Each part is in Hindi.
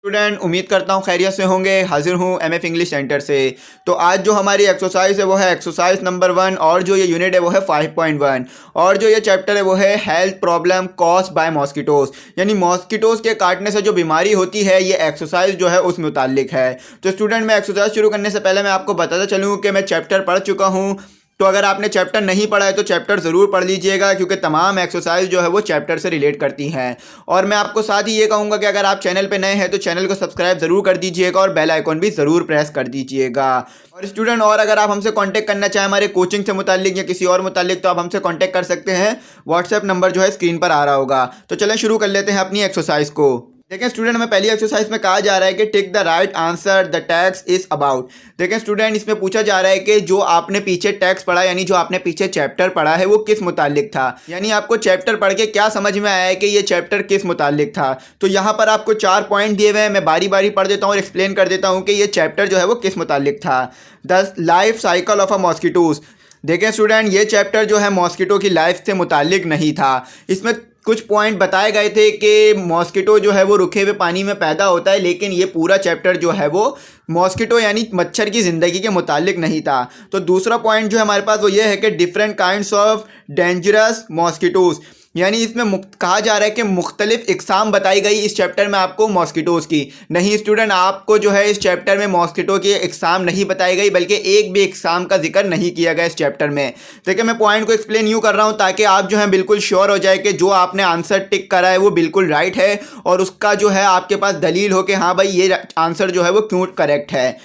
स्टूडेंट उम्मीद करता हूँ खैरियत से होंगे। हाजिर हूँ एमएफ इंग्लिश सेंटर से। तो आज जो हमारी एक्सरसाइज है वो है एक्सरसाइज नंबर 1 और जो ये यूनिट है वो है 5.1 और जो ये चैप्टर है वो है health problem cause by mosquitoes, यानी मॉस्किटोज के काटने से जो बीमारी होती है ये एक्सरसाइज जो है उस मुतालिक है। तो स्टूडेंट मैं एक्सरसाइज शुरू करने से पहले मैं आपको बताता चलूँ कि मैं चैप्टर पढ़ चुका हूँ। तो अगर आपने चैप्टर नहीं पढ़ा है तो चैप्टर ज़रूर पढ़ लीजिएगा क्योंकि तमाम एक्सरसाइज जो है वो चैप्टर से रिलेट करती हैं। और मैं आपको साथ ही ये कहूँगा कि अगर आप चैनल पे नए हैं तो चैनल को सब्सक्राइब ज़रूर कर दीजिएगा और बेल आइकॉन भी ज़रूर प्रेस कर दीजिएगा। और स्टूडेंट और अगर आप हमसे कांटेक्ट करना चाहें हमारे कोचिंग से मुताल्लिक या किसी और मुताल्लिक तो आप हमसे कांटेक्ट कर सकते हैं। व्हाट्सएप नंबर जो है स्क्रीन पर आ रहा होगा। तो चलें शुरू कर लेते हैं अपनी एक्सरसाइज को। देखें स्टूडेंट, हमें पहली एक्सरसाइज में कहा जा रहा है कि take the right answer the text is about. देखें स्टूडेंट, इसमें पूछा जा रहा है कि जो आपने पीछे टेक्स्ट पढ़ा यानी जो आपने पीछे चैप्टर पढ़ा है वो किस मुतालिक था, यानी आपको चैप्टर पढ़ के क्या समझ में आया है कि ये चैप्टर किस मुतालिक था। तो यहाँ पर आपको 4 पॉइंट दिए हुए हैं। मैं बारी बारी पढ़ देता हूँ और एक्सप्लेन कर देता हूँ कि ये चैप्टर जो है वो किस मुतालिक था। The life cycle of a mosquitoes. देखें स्टूडेंट, ये चैप्टर जो है मॉस्किटो की लाइफ से मुतालिक नहीं था। इसमें कुछ पॉइंट बताए गए थे कि मॉस्किटो जो है वो रुके हुए पानी में पैदा होता है, लेकिन ये पूरा चैप्टर जो है वो मॉस्किटो यानी मच्छर की ज़िंदगी के मुतालिक नहीं था। तो दूसरा पॉइंट जो है हमारे पास वो ये है कि different kinds of dangerous mosquitoes, यानी इसमें कहा जा रहा है कि मुख्तलिफ इकसाम बताई गई इस चैप्टर में आपको मॉस्किटोज़ की। नहीं स्टूडेंट, आपको जो है इस चैप्टर में मॉस्किटो की इकसाम नहीं बताई गई, बल्कि एक भी इकसाम का जिक्र नहीं किया गया इस चैप्टर में। देखिए मैं पॉइंट को एक्सप्लेन यूँ कर रहा हूँ ताकि आप जो है बिल्कुल श्योर हो जाए कि जो आपने आंसर टिक करा है वो बिल्कुल राइट है और उसका जो है आपके पास दलील हो कि हाँ भाई ये आंसर जो है वो क्यों करेक्ट है।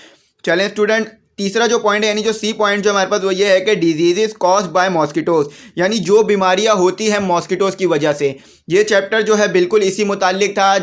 चलें स्टूडेंट, तीसरा जो पॉइंट है यानी जो सी पॉइंट जो हमारे पास वो ये है कि डिजीजेस कॉज्ड बाय मॉस्किटोज, यानी जो बीमारियां होती हैं मॉस्किटोज की वजह से। ये चैप्टर जो है बिल्कुल इसी मुताल्लिक था।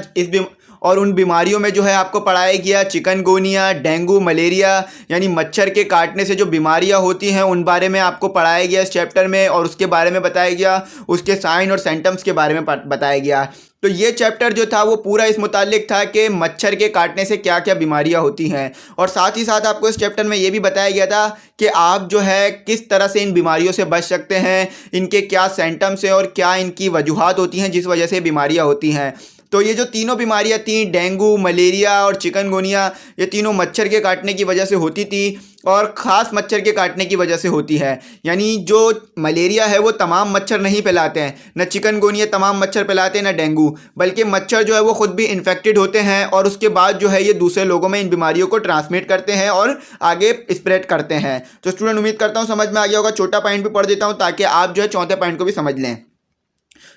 और उन बीमारियों में जो है आपको पढ़ाया गया चिकनगुनिया, डेंगू, मलेरिया, यानी मच्छर के काटने से जो बीमारियां होती हैं उन बारे में आपको पढ़ाया गया इस चैप्टर में और उसके बारे में बताया गया, उसके साइन और सिम्टम्स के बारे में बताया गया। तो ये चैप्टर जो था वो पूरा इस मुताल्लिक था कि मच्छर के काटने से क्या क्या बीमारियां होती हैं और साथ ही साथ आपको इस चैप्टर में ये भी बताया गया था कि आप जो है किस तरह से इन बीमारियों से बच सकते हैं, इनके क्या सिम्टम्स हैं और क्या इनकी वजूहात होती हैं जिस वजह से बीमारियां होती हैं। तो ये जो तीनों बीमारियां थी, डेंगू, मलेरिया और चिकनगुनिया, ये तीनों मच्छर के काटने की वजह से होती थी और ख़ास मच्छर के काटने की वजह से होती है। यानी जो मलेरिया है वो तमाम मच्छर नहीं फैलाते हैं, न चिकनगुनिया तमाम मच्छर फैलाते हैं, न डेंगू, बल्कि मच्छर जो है वो ख़ुद भी इन्फेक्टेड होते हैं और उसके बाद जो है ये दूसरे लोगों में इन बीमारियों को ट्रांसमिट करते हैं और आगे स्प्रेड करते हैं। तो स्टूडेंट उम्मीद करता हूँ समझ में आ गया होगा। छोटा पॉइंट भी पढ़ देता हूँ ताकि आप जो है चौथे पॉइंट को भी समझ लें।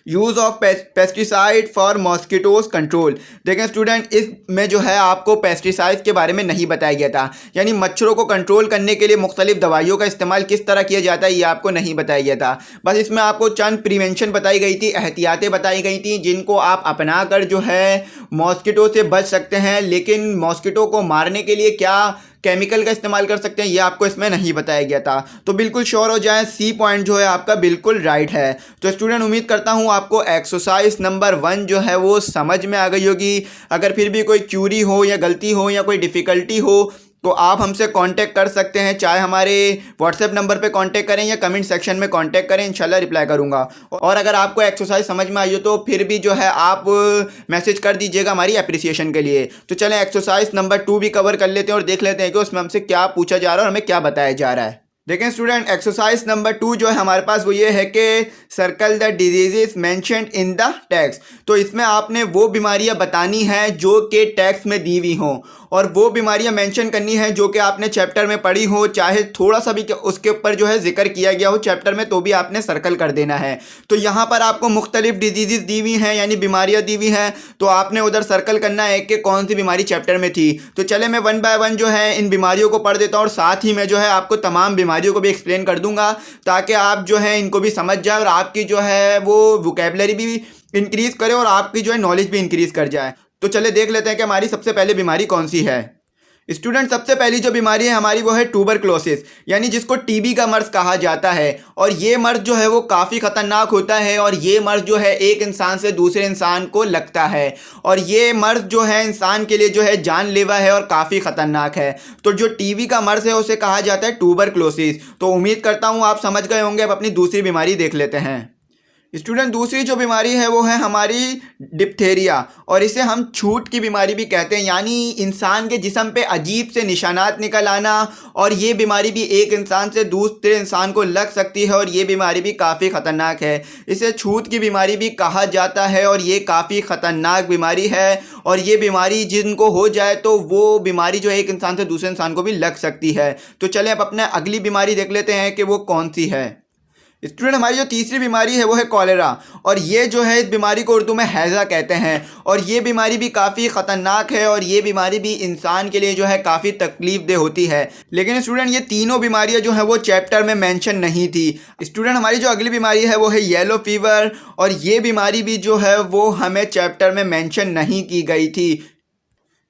Use of pesticide for mosquitoes control. देखें स्टूडेंट, इसमें जो है आपको पेस्टिसाइड के बारे में नहीं बताया गया था, यानी मच्छरों को कंट्रोल करने के लिए मुख्तलिफ दवाइयों का इस्तेमाल किस तरह किया जाता है ये आपको नहीं बताया गया था। बस इसमें आपको चंद प्रिवेंशन बताई गई थी, एहतियातें बताई गई थी जिनको आप अपना कर जो है मॉस्किटो से बच सकते हैं, लेकिन मॉस्किटो को मारने के लिए क्या केमिकल का इस्तेमाल कर सकते हैं ये आपको इसमें नहीं बताया गया था। तो बिल्कुल श्योर हो जाए, सी पॉइंट जो है आपका बिल्कुल राइट है। तो स्टूडेंट उम्मीद करता हूँ आपको एक्सरसाइज नंबर 1 जो है वो समझ में आ गई होगी। अगर फिर भी कोई क्यूरी हो या गलती हो या कोई डिफ़िकल्टी हो तो आप हमसे कांटेक्ट कर सकते हैं, चाहे हमारे व्हाट्सएप नंबर पे कांटेक्ट करें या कमेंट सेक्शन में कांटेक्ट करें, इंशाल्लाह रिप्लाई करूंगा। और अगर आपको एक्सरसाइज समझ में आई हो तो फिर भी जो है आप मैसेज कर दीजिएगा हमारी अप्रिसिएशन के लिए। तो चलें एक्सरसाइज नंबर 2 भी कवर कर लेते हैं और देख लेते हैं कि उसमें हमसे क्या पूछा जा रहा है और हमें क्या बताया जा रहा है। देखें स्टूडेंट, एक्सरसाइज नंबर 2 जो है हमारे पास वो ये है कि circle the diseases mentioned in the text. तो इसमें आपने वो बीमारियां बतानी हैं जो कि टेक्स्ट में दी हुई हों और वो बीमारियां मेंशन करनी है जो कि आपने चैप्टर में पढ़ी हो, चाहे थोड़ा सा भी उसके ऊपर जो है जिक्र किया गया हो चैप्टर में तो भी आपने सर्कल कर देना है। तो यहाँ पर आपको मुख्तलिफ डिजीज़ दी हुई हैं यानी बीमारियाँ दी हुई हैं, तो आपने उधर सर्कल करना है कि कौन सी बीमारी चैप्टर में थी। तो चले मैं 1 बाय 1 जो है इन बीमारियों को पढ़ देता हूँ और साथ ही मैं जो है आपको तमाम बीमारियों को भी एक्सप्लेन कर दूंगा ताकि आप जो है इनको भी समझ जाए और आपकी जो है वो वोकैबुलरी भी इंक्रीज़ करे और आपकी जो है नॉलेज भी इंक्रीज़ कर जाए। तो चले देख लेते हैं कि हमारी सबसे पहले बीमारी कौन सी है। स्टूडेंट, सबसे पहली जो बीमारी है हमारी वो है ट्यूबरक्लोसिस, यानी जिसको टीबी का मर्ज कहा जाता है। और ये मर्ज जो है वो काफ़ी ख़तरनाक होता है और ये मर्ज जो है एक इंसान से दूसरे इंसान को लगता है और ये मर्ज जो है इंसान के लिए जो है जानलेवा है और काफ़ी ख़तरनाक है। तो जो टीबी का मर्ज है उसे कहा जाता है ट्यूबरक्लोसिस। तो उम्मीद करता हूँ आप समझ गए होंगे। अब अपनी दूसरी बीमारी देख लेते हैं। स्टूडेंट दूसरी जो बीमारी है वो है हमारी डिप्थेरिया, और इसे हम छूत की बीमारी भी कहते हैं, यानी इंसान के जिस्म पे अजीब से निशानात निकल आना। और ये बीमारी भी एक इंसान से दूसरे इंसान को लग सकती है और ये बीमारी भी काफ़ी ख़तरनाक है। इसे छूत की बीमारी भी कहा जाता है और ये काफ़ी ख़तरनाक बीमारी है। और ये बीमारी जिनको हो जाए तो वो बीमारी जो है एक इंसान से दूसरे इंसान को भी लग सकती है। तो चलें अब अपने अगली बीमारी देख लेते हैं कि वो कौन सी है। स्टूडेंट हमारी जो तीसरी बीमारी है वो है कॉलेरा, और ये जो है इस बीमारी को उर्दू में हैज़ा कहते हैं। और ये बीमारी भी काफ़ी ख़तरनाक है और ये बीमारी भी इंसान के लिए जो है काफ़ी तकलीफ़देह होती है। लेकिन स्टूडेंट ये तीनों बीमारियां जो है वो चैप्टर में मेंशन नहीं थी। स्टूडेंट हमारी जो अगली बीमारी है वो है येलो फीवर, और ये बीमारी भी जो है वो हमें चैप्टर में मेंशन नहीं की गई थी।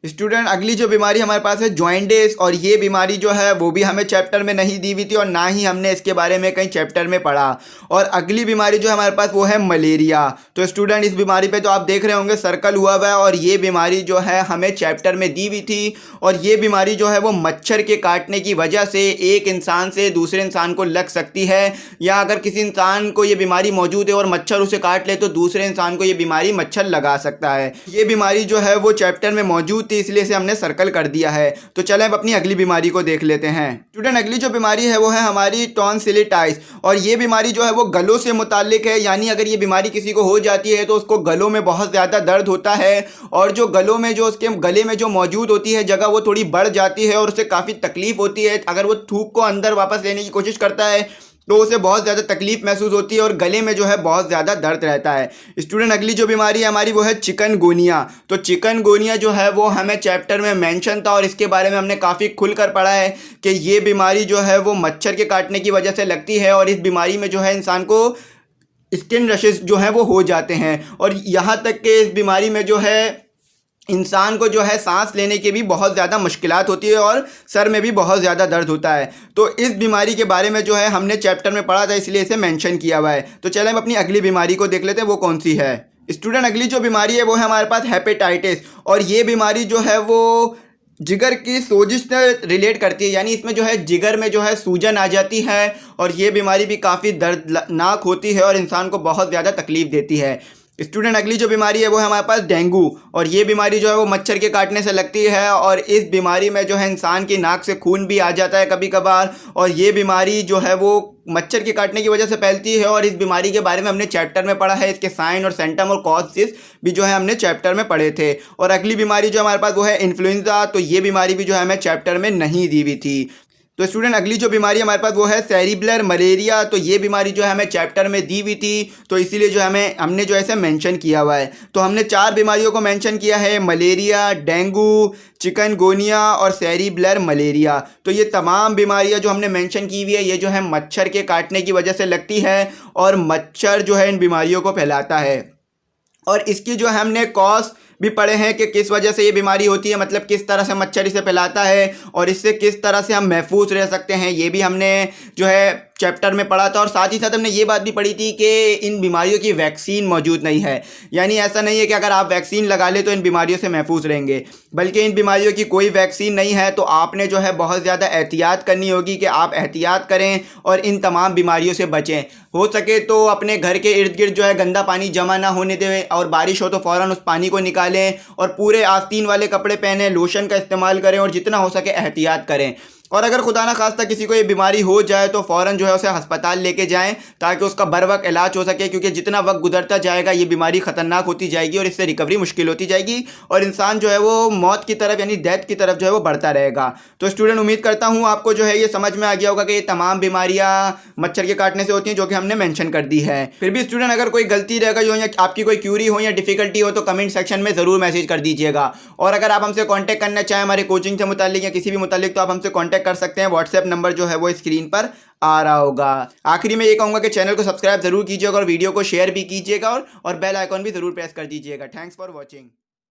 स्टूडेंट अगली जो बीमारी हमारे पास है जॉइंटिस, और ये बीमारी जो है वो भी हमें चैप्टर में नहीं दी हुई थी और ना ही हमने इसके बारे में कहीं चैप्टर में पढ़ा। और अगली बीमारी जो हमारे पास वो है मलेरिया। तो स्टूडेंट इस बीमारी पे तो आप देख रहे होंगे सर्कल हुआ हुआ है, और ये बीमारी जो है हमें चैप्टर में दी हुई थी। और ये बीमारी जो है वो मच्छर के काटने की वजह से एक इंसान से दूसरे इंसान को लग सकती है, या अगर किसी इंसान को ये बीमारी मौजूद है और मच्छर उसे काट ले तो दूसरे इंसान को ये बीमारी मच्छर लगा सकता है। ये बीमारी जो है वो चैप्टर में मौजूद, इसलिए इसे हमने सर्कल कर दिया है। तो चलें अब अपनी अगली बीमारी को देख लेते हैं। स्टूडेंट अगली जो बीमारी है वो है हमारी टॉन्सिलिटाइटिस, और ये बीमारी जो है वो गलों से मुताल्लिक है। यानी अगर ये बीमारी किसी को हो जाती है तो उसको गलों में बहुत ज़्यादा दर्द होता है, और जो गलों में जो उसके गले में जो मौजूद होती है जगह वो थोड़ी बढ़ जाती है और उसे काफ़ी तकलीफ होती है। अगर वो थूक को अंदर वापस लेने की कोशिश करता है तो उसे बहुत ज़्यादा तकलीफ महसूस होती है और गले में जो है बहुत ज़्यादा दर्द रहता है। स्टूडेंट अगली जो बीमारी है हमारी वो है चिकनगुनिया। तो चिकनगुनिया जो है वो हमें चैप्टर में मेंशन था और इसके बारे में हमने काफ़ी खुलकर पढ़ा है कि ये बीमारी जो है वो मच्छर के काटने की वजह से लगती है, और इस बीमारी में जो है इंसान को स्किन रशेस जो है वो हो जाते हैं, और यहाँ तक कि इस बीमारी में जो है इंसान को जो है सांस लेने की भी बहुत ज़्यादा मुश्किलात होती है और सर में भी बहुत ज़्यादा दर्द होता है। तो इस बीमारी के बारे में जो है हमने चैप्टर में पढ़ा था, इसलिए इसे मेंशन किया हुआ है। तो चलें हम अपनी अगली बीमारी को देख लेते हैं वो कौन सी है। स्टूडेंट अगली जो बीमारी है वो है हमारे पास हेपेटाइटिस, और ये बीमारी जो है वो जिगर की सोजिश से रिलेट करती है। यानी इसमें जो है जिगर में जो है सूजन आ जाती है, और ये बीमारी भी काफ़ी दर्दनाक होती है और इंसान को बहुत ज़्यादा तकलीफ देती है। स्टूडेंट अगली जो बीमारी है वो है हमारे पास डेंगू, और ये बीमारी जो है वो मच्छर के काटने से लगती है, और इस बीमारी में जो है इंसान की नाक से खून भी आ जाता है कभी कभार, और ये बीमारी जो है वो मच्छर के काटने की वजह से फैलती है। और इस बीमारी के बारे में हमने चैप्टर में पढ़ा है, इसके साइन और सिम्टम और कॉजेस भी जो है हमने चैप्टर में पढ़े थे। और अगली बीमारी जो हमारे पास वो है इन्फ्लुएंजा, तो ये बीमारी भी जो है हमें चैप्टर में नहीं दी हुई थी। तो स्टूडेंट अगली जो बीमारी हमारे पास वो है सेरिब्रल मलेरिया, तो ये बीमारी जो है हमें चैप्टर में दी हुई थी, तो इसीलिए जो हमने जो ऐसे मेंशन किया हुआ है। तो हमने 4 बीमारियों को मेंशन किया है, मलेरिया, डेंगू, चिकनगुनिया और सेरिब्रल मलेरिया। तो ये तमाम बीमारियां जो हमने मेंशन की हुई है ये जो है मच्छर के काटने की वजह से लगती है, और मच्छर जो है इन बीमारियों को फैलाता है। और इसकी जो हमने कॉज भी पढ़े हैं कि किस वजह से ये बीमारी होती है, मतलब किस तरह से मच्छर इसे फैलाता है और इससे किस तरह से हम महफूज रह सकते हैं, ये भी हमने जो है चैप्टर में पढ़ा था। और साथ ही साथ हमने ये बात भी पढ़ी थी कि इन बीमारियों की वैक्सीन मौजूद नहीं है। यानी ऐसा नहीं है कि अगर आप वैक्सीन लगा ले तो इन बीमारियों से महफूज रहेंगे, बल्कि इन बीमारियों की कोई वैक्सीन नहीं है। तो आपने जो है बहुत ज़्यादा एहतियात करनी होगी कि आप एहतियात करें और इन तमाम बीमारियों से बचें। हो सके तो अपने घर के इर्द गिर्द जो है गंदा पानी जमा ना होने दें, और बारिश हो तो फ़ौरन उस पानी को निकालें, और पूरे आस्तीन वाले कपड़े पहनें, लोशन का इस्तेमाल करें, और जितना हो सके एहतियात करें। और अगर खुदा ना खास्ता किसी को ये बीमारी हो जाए तो फ़ौरन जो है उसे अस्पताल लेके जाएं, ताकि उसका बर वक्त इलाज हो सके, क्योंकि जितना वक्त गुजरता जाएगा ये बीमारी ख़तरनाक होती जाएगी और इससे रिकवरी मुश्किल होती जाएगी, और इंसान जो है वो मौत की तरफ यानी डेथ की तरफ जो है वो बढ़ता रहेगा। तो स्टूडेंट उम्मीद करता हूँ आपको जो है ये समझ में आ गया होगा कि ये तमाम बीमारियाँ मच्छर के काटने से होती हैं, जो कि हमने मेंशन कर दी है। फिर भी स्टूडेंट अगर कोई गलती रहेगा जो या आपकी कोई क्यूरी हो या डिफिकल्टी हो तो कमेंट सेक्शन में ज़रूर मैसेज कर दीजिएगा। और अगर आप हमसे कॉन्टैक्ट करना चाहें हमारे कोचिंग से मुताल्लिक या किसी भी मुताल्लिक, तो आप हमसे कॉन्टैक्ट कर सकते हैं। व्हाट्सएप नंबर जो है वो स्क्रीन पर आ रहा होगा। आखिरी में ये कहूँगा कि चैनल को सब्सक्राइब जरूर कीजिएगा और वीडियो को शेयर भी कीजिएगा, और बेल आइकॉन भी जरूर प्रेस कर दीजिएगा। Thanks for watching.